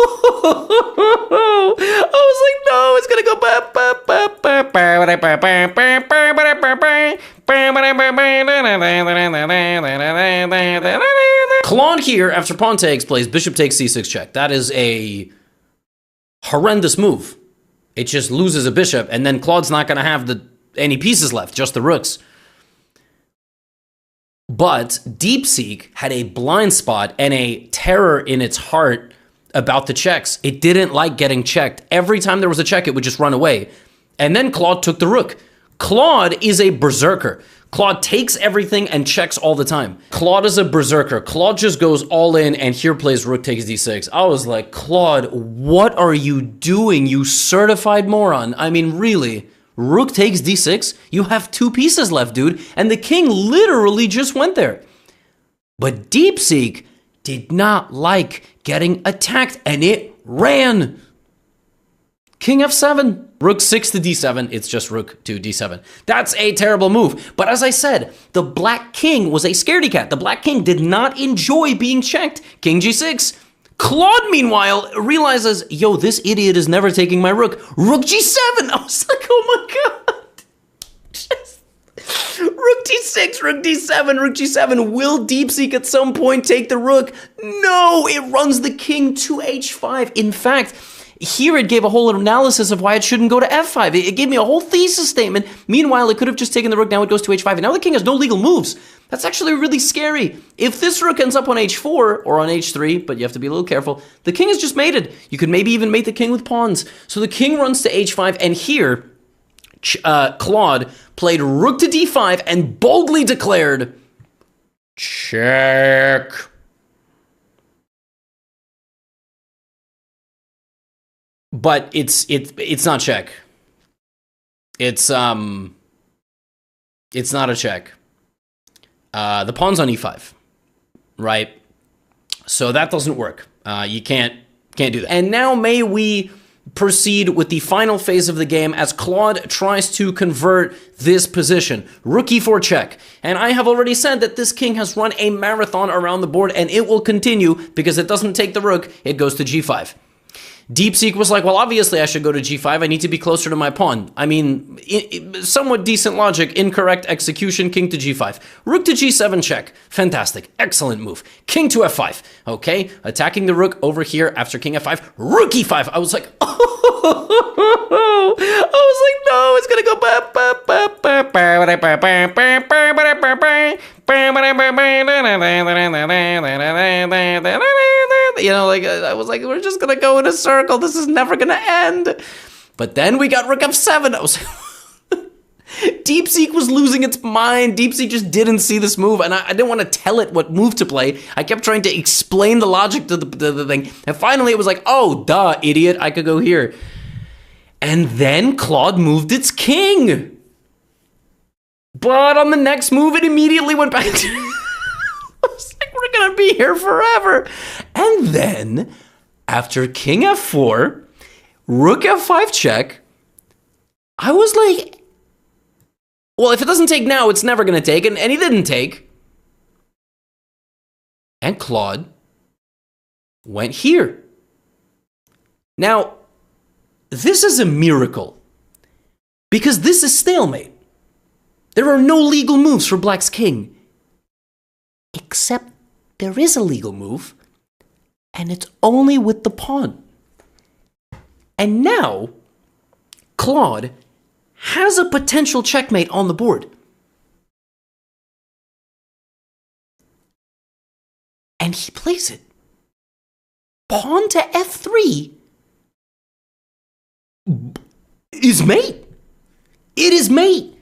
I was like, no, it's gonna go. Claude here, after pawn takes, plays bishop takes c6 check. That is a horrendous move. It just loses a bishop, and then Claude's not gonna have any pieces left, just the rooks. But DeepSeek had a blind spot and a terror in its heart about the checks. It didn't like getting checked. Every time there was a check, it would just run away. And then Claude took the rook. Claude is a berserker. Claude takes everything and checks all the time. Claude is a berserker. Claude just goes all in and here plays rook takes d6. I was like, Claude, what are you doing, you certified moron? I mean, really? Rook takes d6? You have 2 pieces left, dude. And the king literally just went there. But DeepSeek did not like getting attacked, and it ran. King f7, rook 6 to d7. It's just rook to d7. That's a terrible move. But as I said, the black king was a scaredy cat. The black king did not enjoy being checked. King g6. Claude, meanwhile, realizes, yo, this idiot is never taking my rook. Rook g7. I was like, oh my god. Rook d6, rook d7, rook g7. Will DeepSeek at some point take the rook? No, it runs the king to h5. In fact, here it gave a whole analysis of why it shouldn't go to f5. It gave me a whole thesis statement. Meanwhile, it could have just taken the rook. Now it goes to h5. And now the king has no legal moves. That's actually really scary. If this rook ends up on h4 or on h3, but you have to be a little careful, the king is just mated. You could maybe even mate the king with pawns. So the king runs to h5, and here, Claude played rook to d5 and boldly declared, check. But it's not check. It's not a check. The pawn's on e5, right? So that doesn't work. You can't do that. And now may we proceed with the final phase of the game as Claude tries to convert this position. Rook e4 check. And I have already said that this king has run a marathon around the board, and it will continue because it doesn't take the rook, it goes to g5. DeepSeek was like, well, obviously I should go to g5. I need to be closer to my pawn. I mean, somewhat decent logic, incorrect execution, king to g5. Rook to g7 check. Fantastic. Excellent move. King to f5. Okay, attacking the rook over here after king f5. Rook e5. I was like, oh, I was like, no, it's going to go. You know, like, I was like, we're just going to go in a circle. This is never going to end. But then we got rook f7. I was DeepSeek was losing its mind. DeepSeek just didn't see this move, and I didn't want to tell it what move to play. I kept trying to explain the logic to the thing, and finally it was like, oh, duh, idiot, I could go here. And then Claude moved its king. But on the next move, it immediately went back to... I was like, we're going to be here forever. And then, after king f4, rook f5 check, I was like, well, if it doesn't take now, it's never going to take. And he didn't take. And Claude went here. Now, this is a miracle. Because this is stalemate. There are no legal moves for Black's king. Except there is a legal move. And it's only with the pawn. And now, Claude has a potential checkmate on the board. And he plays it. Pawn to f3 is mate. It is mate.